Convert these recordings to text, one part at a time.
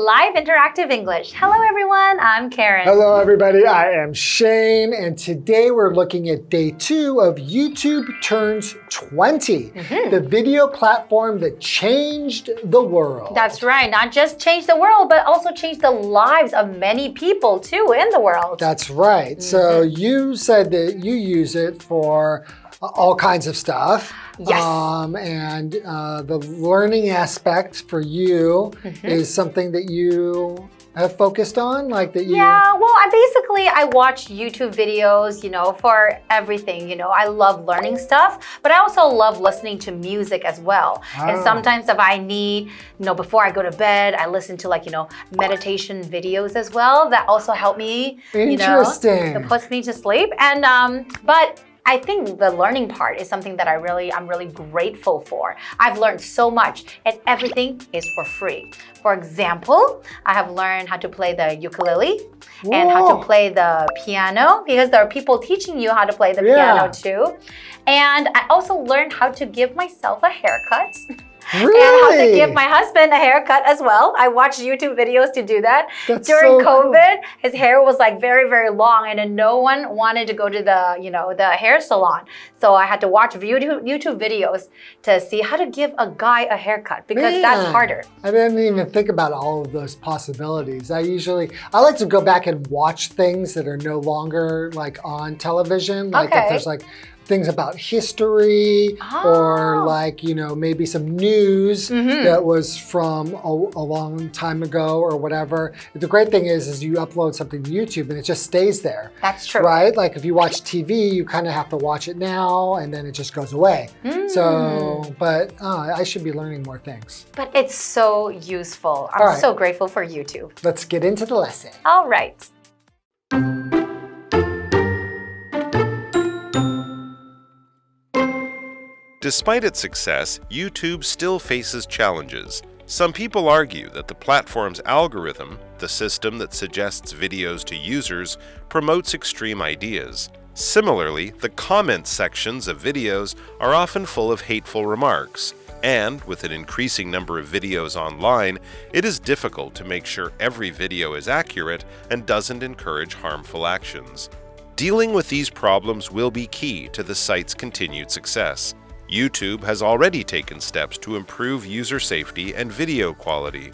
Live Interactive English. Hello everyone, I'm Karen. Hello everybody, I am Shane, and today we're looking at day 2 of YouTube Turns 20, the video platform that changed the world. That's right, not just changed the world, but also changed the lives of many people too in the world. That's right. So you said that you use it for all kinds of stuff. Yes. And the learning aspect for you is something that you have focused on, like that you... Yeah, well, I watch YouTube videos, for everything. I love learning stuff, but I also love listening to music as well. And sometimes if I need, before I go to bed, I listen to meditation videos as well. That also help me, Interesting. It puts me to sleep. And but I think the learning part is something that I'm really grateful for. I've learned so much, and everything is for free. For example, I have learned how to play the ukulele and how to play the piano, because there are people teaching you how to play the piano too. And I also learned how to give myself a haircut. Really? And how to give my husband a haircut as well. I watched YouTube videos to do that. During so COVID, his hair was very, very long, and then no one wanted to go to the hair salon. So I had to watch YouTube videos to see how to give a guy a haircut, because that's harder. I didn't even think about all of those possibilities. I like to go back and watch things that are no longer on television. If there's things about history or maybe some news that was from a long time ago or whatever. The great thing is you upload something to YouTube and it just stays there. That's true. Right? Like if you watch TV, you kind of have to watch it now and then it just goes away. But I should be learning more things. But it's so useful. I'm so grateful for YouTube. Let's get into the lesson. All right. Despite its success, YouTube still faces challenges. Some people argue that the platform's algorithm, the system that suggests videos to users, promotes extreme ideas. Similarly, the comments sections of videos are often full of hateful remarks. And with an increasing number of videos online, it is difficult to make sure every video is accurate and doesn't encourage harmful actions. Dealing with these problems will be key to the site's continued success. YouTube has already taken steps to improve user safety and video quality.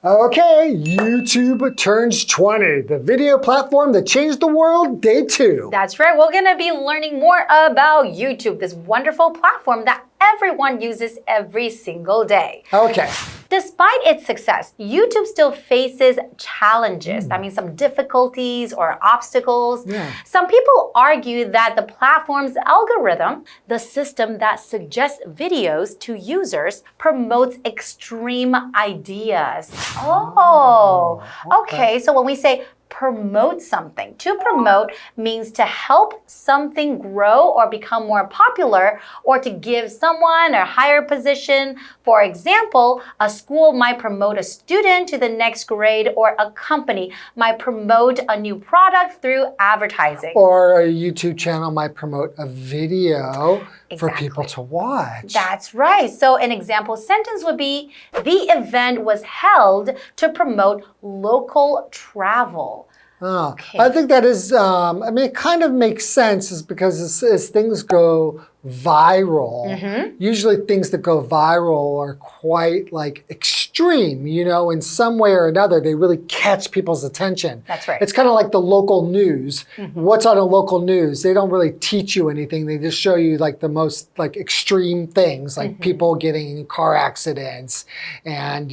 Okay, YouTube Turns 20, the video platform that changed the world, day 2. That's right. We're going to be learning more about YouTube, this wonderful platform that everyone uses every single day. Okay. Despite its success, YouTube still faces challenges. That means some difficulties or obstacles. Some people argue that the platform's algorithm, the system that suggests videos to users, promotes extreme ideas. Okay. So when we say promote something, to promote means to help something grow or become more popular, or to give someone a higher position. For example, a school might promote a student to the next grade, or a company might promote a new product through advertising. Or a YouTube channel might promote a video for people to watch. That's right. So an example sentence would be, the event was held to promote local travel. I think that is, it kind of makes sense, is because as things go viral, usually things that go viral are quite extreme, in some way or another. They really catch people's attention. That's right. It's kind of like the local news. What's on a local news? They don't really teach you anything. They just show you the most extreme things, like people getting in car accidents, and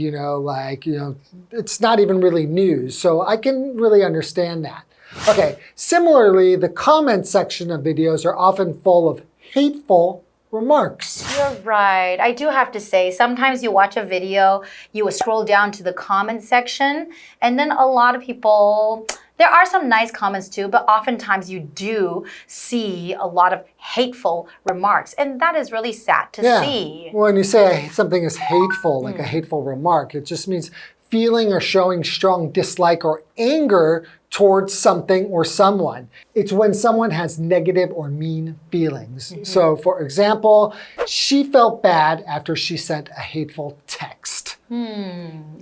it's not even really news. So I can really understand that. Okay, similarly, the comment section of videos are often full of hateful remarks. You're right. I do have to say, sometimes you watch a video, you will scroll down to the comment section, and then a lot of people, there are some nice comments too, but oftentimes you do see a lot of hateful remarks, and that is really sad to see. When you say something is hateful, like a hateful remark, it just means feeling or showing strong dislike or anger towards something or someone. It's when someone has negative or mean feelings. So, for example, she felt bad after she sent a hateful text.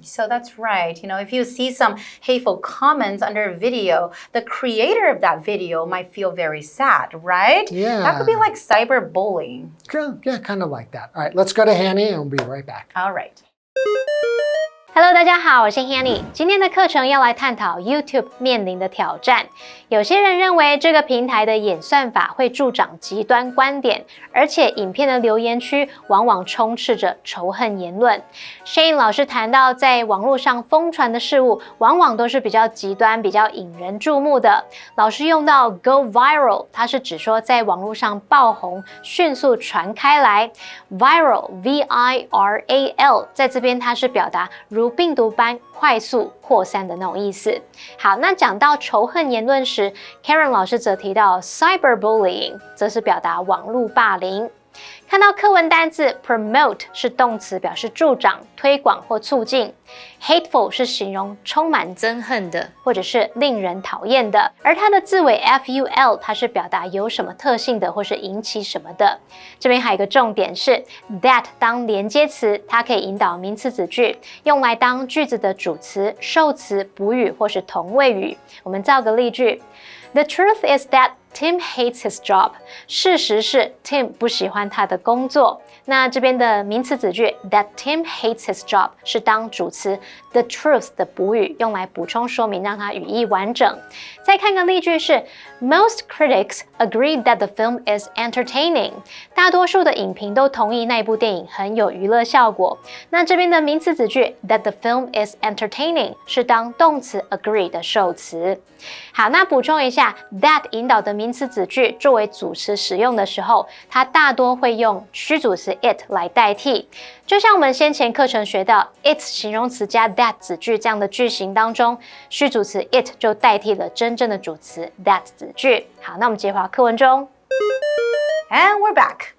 So that's right. If you see some hateful comments under a video, the creator of that video might feel very sad, right? Yeah. That could be like cyberbullying. Yeah, kind of like that. All right, let's go to Hanny and we'll be right back. All right. Hello， 大家好，我是 Hanny。今天的课程要来探讨 YouTube 面临的挑战。有些人认为这个平台的演算法会助长极端观点，而且影片的留言区往往充斥着仇恨言论。Shane 老师谈到，在网络上疯传的事物，往往都是比较极端、比较引人注目的。老师用到 go viral， 它是指说在网络上爆红、迅速传开来。Viral V-I-R-A-L， 在这边它是表达如病毒般快速扩散的那种意思。好，那讲到仇恨言论时 ，Karen 老师则提到 cyberbullying， 则是表达网络霸凌。看到课文单字 promote 是动词，表示助长、推广或促进。hateful 是形容充满憎恨的，或者是令人讨厌的。而它的字尾 ful 它是表达有什么特性的，或是引起什么的。这边还有一个重点是 that 当连接词，它可以引导名词子句，用来当句子的主词、受词、补语或是同位语。我们造个例句。The truth is that Tim hates his job. 事实是 Tim 不喜欢他的工作。那这边的名词子句 that Tim hates his job 是当主词 the truth 的补语，用来补充说明，让它语义完整。再看个例句是 Most critics agree that the film is entertaining. 大多数的影评都同意那部电影很有娱乐效果。那这边的名词子句 that the film is entertaining 是当动词 agree 的受词。好，那补充一下 that 引导的名词子句作为主词使用的时候，它大多会用虚主词 it 来代替。就像我们先前课程学到 it 形容词加 that 子句这样的句型当中，虚主词 it 就代替了真正的主词 that 子句。好，那我们接回课文中。And we're back.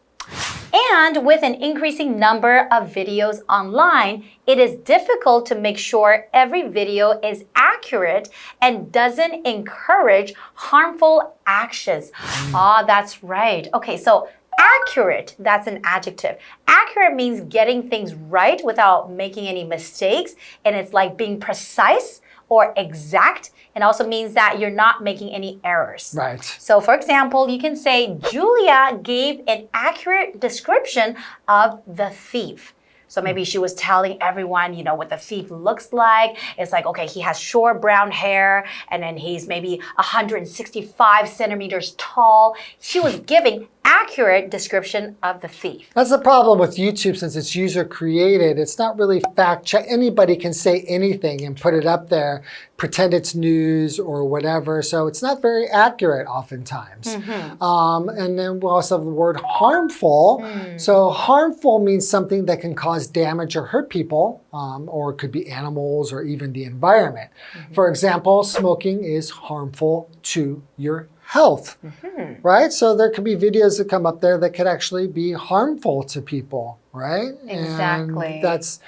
And with an increasing number of videos online, it is difficult to make sure every video is accurate and doesn't encourage harmful actions. That's right. Okay, so accurate, that's an adjective. Accurate means getting things right without making any mistakes, and it's like being precise or exact. It also means that you're not making any errors. Right. So, for example, you can say, Julia gave an accurate description of the thief. So maybe she was telling everyone, what the thief looks like. It's like, okay, he has short brown hair, and then he's maybe 165 centimeters tall. She was giving accurate description of the thief. That's the problem with YouTube since it's user created. It's not really fact check. Anybody can say anything and put it up there, pretend it's news or whatever. So it's not very accurate oftentimes. And then we also have the word harmful. So harmful means something that can cause damage or hurt people, or it could be animals or even the environment. For example, smoking is harmful to your health, right? So there could be videos that come up there that could actually be harmful to people, right? Exactly. And that's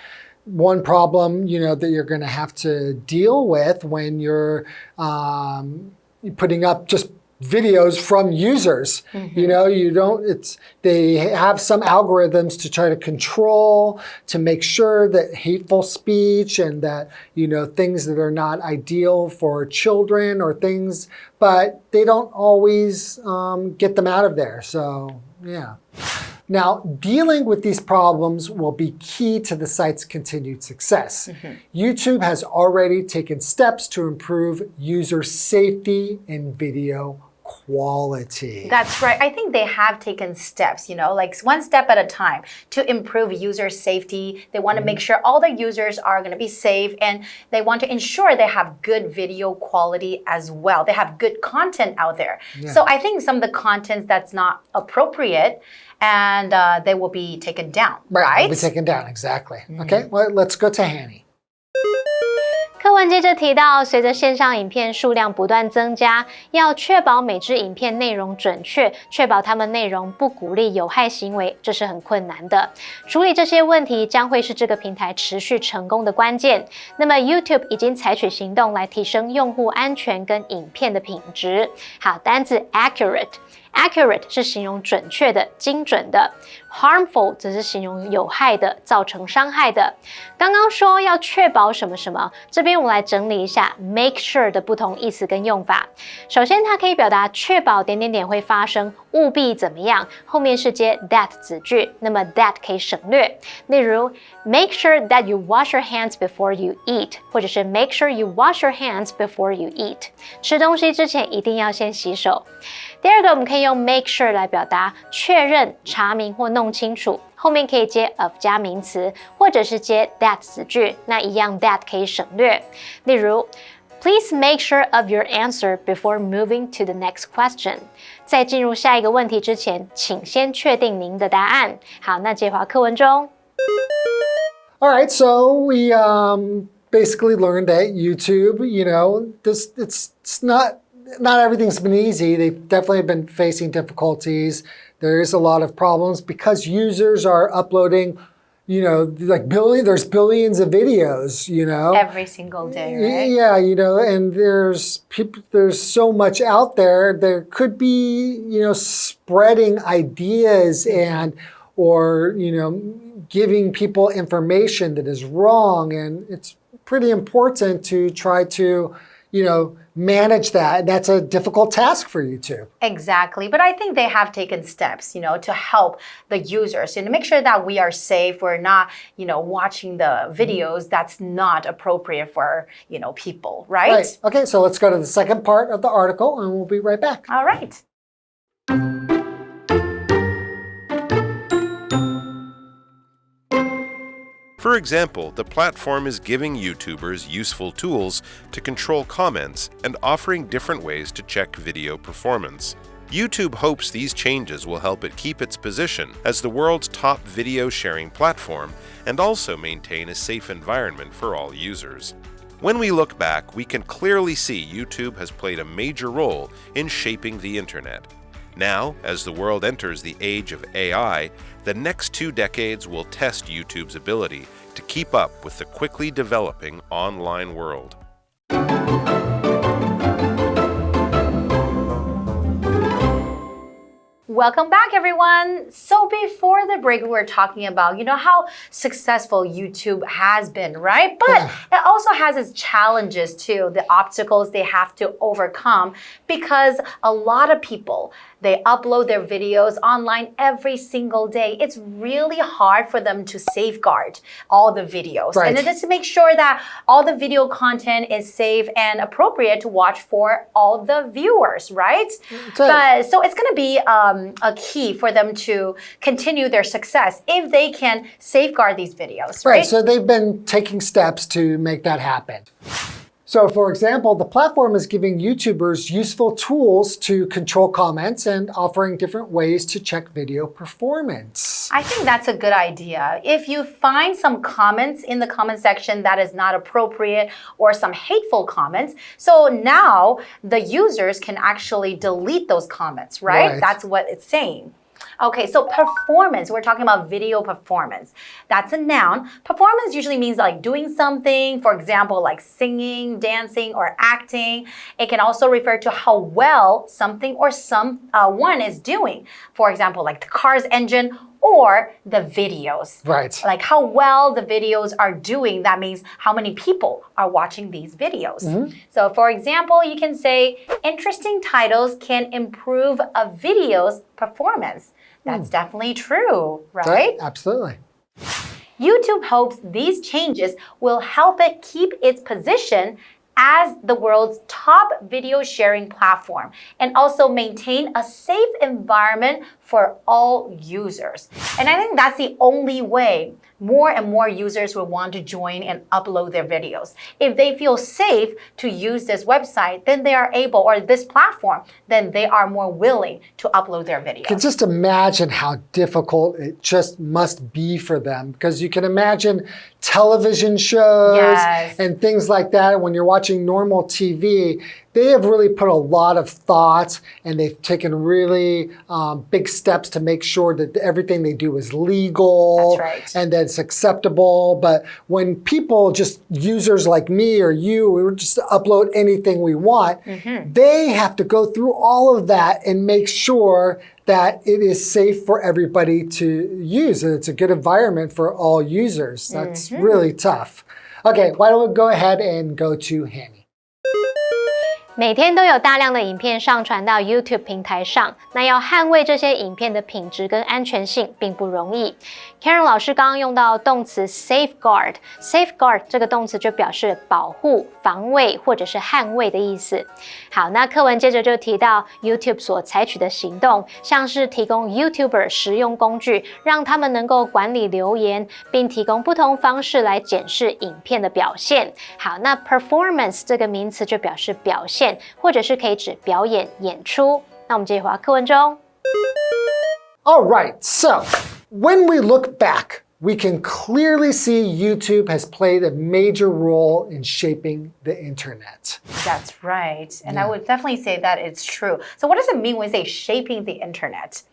one problem, that you're going to have to deal with when you're putting up just videos from users. They have some algorithms to try to control, to make sure that hateful speech and that, things that are not ideal for children or things, but they don't always get them out of there. So, yeah. Now, dealing with these problems will be key to the site's continued success. YouTube has already taken steps to improve user safety and video quality. That's right. I think they have taken steps, like one step at a time to improve user safety. They want to make sure all the users are going to be safe, and they want to ensure they have good video quality as well. They have good content out there. So I think some of the content that's not appropriate, and they will be taken down, right? They'll be taken down, exactly. Okay, well, let's go to Hanny. 课课文接着提到，随着线上影片数量不断增加，要确保每支影片内容准确，确保它们内容不鼓励有害行为，这是很困难的。处理这些问题将会是这个平台持续成功的关键。那么 YouTube 已经采取行动来提升用户安全跟影片的品质。好，单字 accurate。Accurate 是形容准确的、精准的 ，harmful 则是形容有害的、造成伤害的。刚刚说要确保什么什么，这边我们来整理一下 make sure 的不同意思跟用法。首先，它可以表达确保点点点会发生，务必怎么样，后面是接 that 子句，那么 that 可以省略。例如 make sure that you wash your hands before you eat， 或者是 make sure you wash your hands before you eat。吃东西之前一定要先洗手。第二个，我们可以用 make sure 来表达确认、查明或弄清楚，后面可以接 of 加名词，或者是接 that 子句，那一样 that 可以省略。例如 Please make sure of your answer before moving to the next question。在进入下一个问题之前，请先确定您的答案。好，那接回课文中。All right, so we basically learned that YouTube, it's not everything's been easy. They've definitely been facing difficulties. There is a lot of problems because users are uploading, there's billions of videos, Every single day, right? Yeah, and there's so much out there. There could be, spreading ideas or giving people information that is wrong, and it's pretty important to try to manage that. That's a difficult task for YouTube. Exactly. But I think they have taken steps, to help the users and make sure that we are safe. We're not, watching the videos that's not appropriate for, people, right? Right. Okay, so let's go to the second part of the article and we'll be right back. All right. For example, the platform is giving YouTubers useful tools to control comments and offering different ways to check video performance. YouTube hopes these changes will help it keep its position as the world's top video sharing platform and also maintain a safe environment for all users. When we look back, we can clearly see YouTube has played a major role in shaping the internet. Now, as the world enters the age of AI, the next 2 decades will test YouTube's ability to keep up with the quickly developing online world. Welcome back, everyone. So before the break, we were talking about, how successful YouTube has been, right? But it also has its challenges too, the obstacles they have to overcome, because a lot of people, they upload their videos online every single day. It's really hard for them to safeguard all the videos. Right. And just to make sure that all the video content is safe and appropriate to watch for all the viewers, right? But so it's going to be a key for them to continue their success if they can safeguard these videos, right? Right, so they've been taking steps to make that happen. So, for example, the platform is giving YouTubers useful tools to control comments and offering different ways to check video performance. I think that's a good idea. If you find some comments in the comment section that is not appropriate or some hateful comments, so now the users can actually delete those comments, right? That's what it's saying. Okay, so performance, we're talking about video performance. That's a noun. Performance usually means like doing something, for example, like singing, dancing, or acting. It can also refer to how well something or someone is doing. For example, like the car's engine or the videos. Right. Like how well the videos are doing, that means how many people are watching these videos. So for example, you can say, interesting titles can improve a video's performance. That's definitely true, right? Absolutely. YouTube hopes these changes will help it keep its position as the world's top video sharing platform and also maintain a safe environment for all users. And I think that's the only way more and more users will want to join and upload their videos. If they feel safe to use this website, then they are able, or this platform, then they are more willing to upload their videos. You can just imagine how difficult it just must be for them, because you can imagine television shows and things like that. When you're watching normal TV, they have really put a lot of thought, and they've taken really big steps to make sure that everything they do is legal and that it's acceptable. But when people, just users like me or you, we just upload anything we want, they have to go through all of that and make sure that it is safe for everybody to use, and it's a good environment for all users. That's really tough. Okay, why don't we go ahead and go to Hanny. 每天都有大量的影片上传到 YouTube 平台上，那要捍卫这些影片的品质跟安全性并不容易。Karen 老师刚刚用到动词 safeguard 这个动词就表示保护、防卫或者是捍卫的意思。好，那课文接着就提到 YouTube 所采取的行动，像是提供 YouTuber 实用工具，让他们能够管理留言，并提供不同方式来检视影片的表现。好，那 performance 这个名词就表示表现，或者是可以指表演、演出。那我们接着回到课文中。All right, so when we look back, we can clearly see YouTube has played a major role in shaping the internet. That's right. And I would definitely say that it's true. So what does it mean when we say shaping the internet?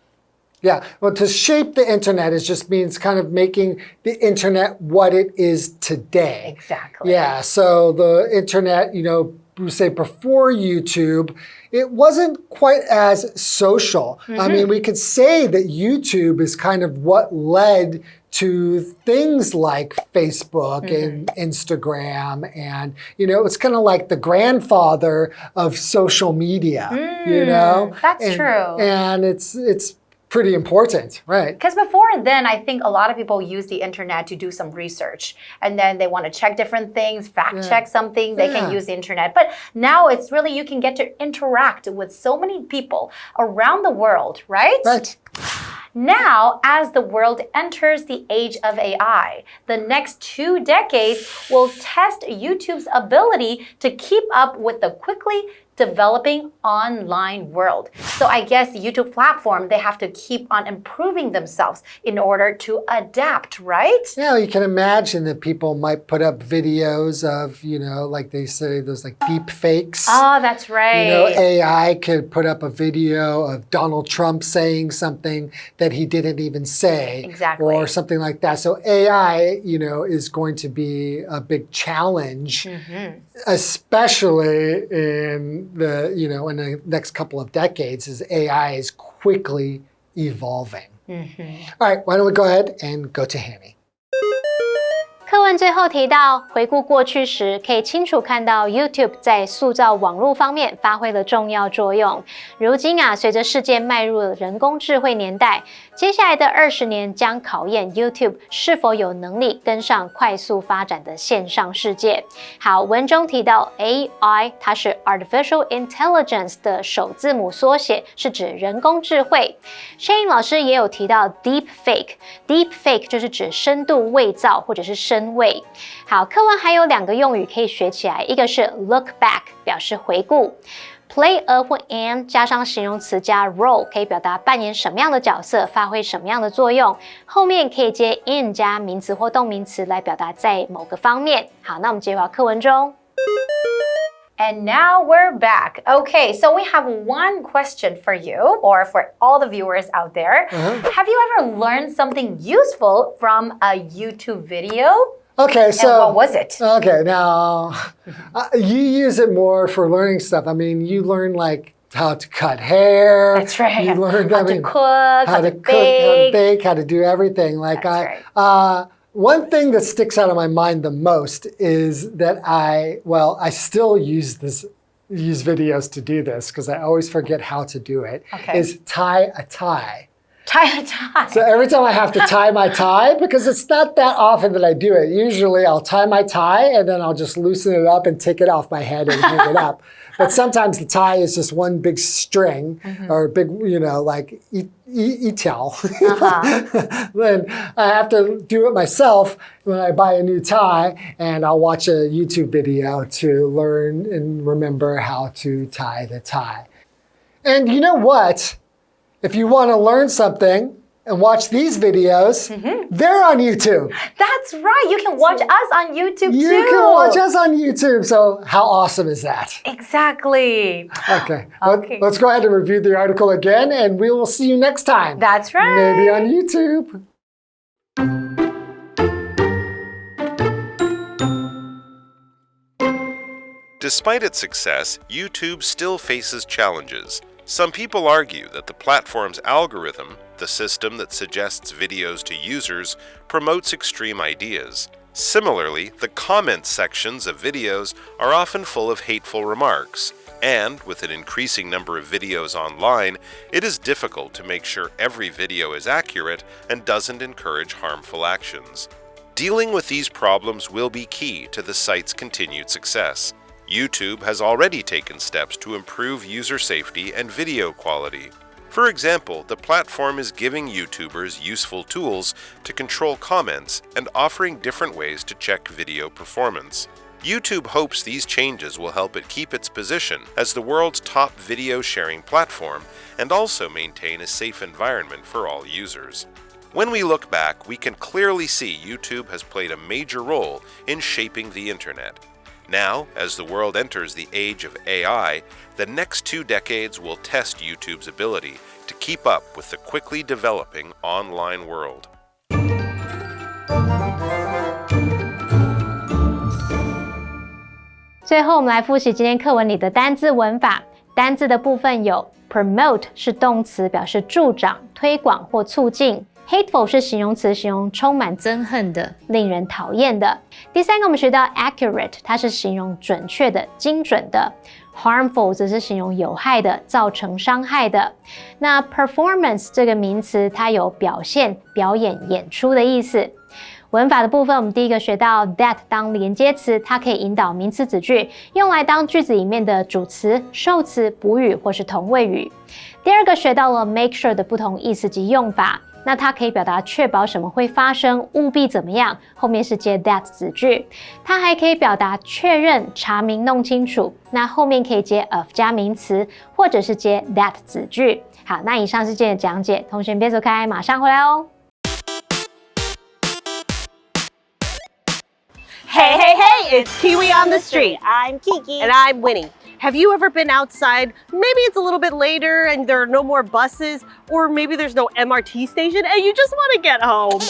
Yeah, well, to shape the internet just means kind of making the internet what it is today. Exactly. Yeah, so the internet, we say before YouTube, it wasn't quite as social. I mean, we could say that YouTube is kind of what led to things like Facebook and Instagram, and it's kind of like the grandfather of social media. That's true. And it's pretty important, right? Because before then, I think a lot of people use the internet to do some research, and then they want to check different things, fact check something, they can use the internet. But now it's really, you can get to interact with so many people around the world, right? Right. Now, as the world enters the age of AI, the next 2 decades will test YouTube's ability to keep up with the quickly developing online world. So I guess the YouTube platform, they have to keep on improving themselves in order to adapt, right? Yeah, you can imagine that people might put up videos of, like they say, those like deep fakes. Oh, that's right. AI could put up a video of Donald Trump saying something that he didn't even say. Exactly. Or something like that. So AI, is going to be a big challenge, especially in in the next couple of decades, as AI is quickly evolving. All right, why don't we go ahead and go to Hanny. 课文最后提到，回顾过去时，可以清楚看到 YouTube 在塑造网络方面发挥了重要作用。如今随着世界迈入了人工智慧年代，接下来的20年将考验 YouTube 是否有能力跟上快速发展的线上世界。好，文中提到 AI， 它是 Artificial Intelligence 的首字母缩写，是指人工智慧。Shane 老师也有提到 Deep Fake，Deep Fake 就是指深度伪造或者是深位。好，课文还有2个用语可以学起来，一个是 look back， 表示回顾。Play a 或 an 加上形容词加 role， 可以表达扮演什么样的角色，发挥什么样的作用。后面可以接 in 加名词或动名词来表达在某个方面。好，那我们接回到课文中。And now we're back. Okay, so we have one question for you, or for all the viewers out there. Have you ever learned something useful from a YouTube video? Okay, so and what was it? Okay, now you use it more for learning stuff. I mean, you learn like how to cut hair. That's right. You learn how to cook, how to bake, how to do everything. Like one thing that sticks out of my mind the most is that I still use videos to do this because I always forget how to do it. Okay. Is tie a tie. Tie a tie. So every time I have to tie my tie, because it's not that often that I do it. Usually I'll tie my tie and then I'll just loosen it up and take it off my head and hang it up. But sometimes the tie is just one big string or a big, like 一条. Then I have to do it myself when I buy a new tie, and I'll watch a YouTube video to learn and remember how to tie the tie. And you know what? If you want to learn something and watch these videos, they're on YouTube. That's right. You can watch us on YouTube too. You can watch us on YouTube. So how awesome is that? Exactly. Okay. Let's go ahead and review the article again, and we will see you next time. That's right. Maybe on YouTube. Despite its success, YouTube still faces challenges. Some people argue that the platform's algorithm, the system that suggests videos to users, promotes extreme ideas. Similarly, the comments sections of videos are often full of hateful remarks. And, with an increasing number of videos online, it is difficult to make sure every video is accurate and doesn't encourage harmful actions. Dealing with these problems will be key to the site's continued success. YouTube has already taken steps to improve user safety and video quality. For example, the platform is giving YouTubers useful tools to control comments and offering different ways to check video performance. YouTube hopes these changes will help it keep its position as the world's top video sharing platform and also maintain a safe environment for all users. When we look back, we can clearly see YouTube has played a major role in shaping the internet. Now, as the world enters the age of AI, the next 2 decades will test YouTube's ability to keep up with the quickly developing online world. 最后，我们来复习今天课文里的单字文法。单字的部分有 promote 是动词，表示助长、推广或促进。Hateful 是形容词，形容充满憎恨的、令人讨厌的。第三个，我们学到 accurate， 它是形容准确的、精准的。Harmful 则是形容有害的、造成伤害的。那 performance 这个名词，它有表现、表演、演出的意思。文法的部分，我们第一个学到 that 当连接词，它可以引导名词子句，用来当句子里面的主词、受词、补语或是同位语。第二个学到了 make sure 的不同意思及用法。那它可以表达确保什么会发生，务必怎么样，后面是接 that 子句。它还可以表达确认、查明、弄清楚，那后面可以接 of 加名词，或者是接 that 子句。好，那以上是今天的讲解，同学别走开，马上回来哦。Hey, hey, hey, it's Kiwi on the street. I'm Kiki. And I'm Winnie. Have you ever been outside? Maybe it's a little bit later and there are no more buses, or maybe there's no MRT station and you just want to get home.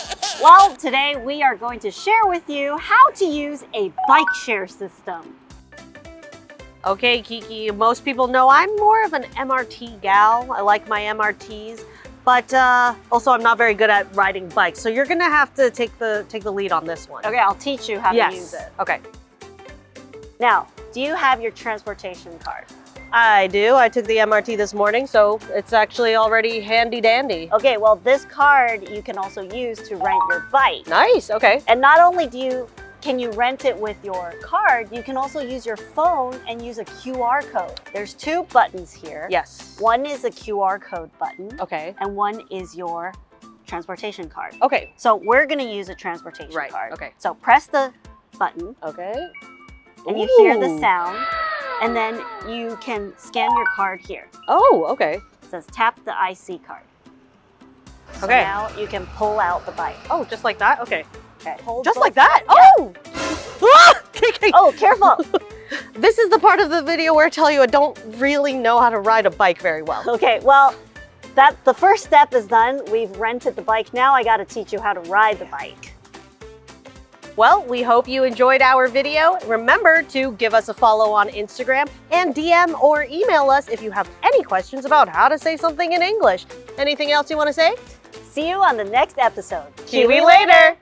Well, today we are going to share with you how to use a bike share system. Okay, Kiki, most people know I'm more of an MRT gal. I like my MRTs, but also I'm not very good at riding bikes. So you're gonna have to take the lead on this one. Okay, I'll teach you how to use it. Okay. Now, do you have your transportation card? I do. I took the MRT this morning, so it's actually already handy dandy. Okay, well, this card you can also use to rent your bike. Nice, okay. And not only can you rent it with your card, you can also use your phone and use a QR code. There's 2 buttons here. Yes. One is a QR code button. Okay. And one is your transportation card. Okay. So we're gonna use a transportation card. Okay. So press the button. Okay. And you hear the sound, and then you can scan your card here. Oh, okay. It says tap the IC card. So Okay. now you can pull out the bike. Oh, just like that? Okay. Okay. Hold Just both like that? sides. Oh! Ah! Kiki! Oh, careful. This is the part of the video where I tell you I don't really know how to ride a bike very well. Okay, well, the first step is done. We've rented the bike. Now I gotta teach you how to ride the bike. Well, we hope you enjoyed our video. Remember to give us a follow on Instagram and DM or email us if you have any questions about how to say something in English. Anything else you want to say? See you on the next episode. Kiwi later!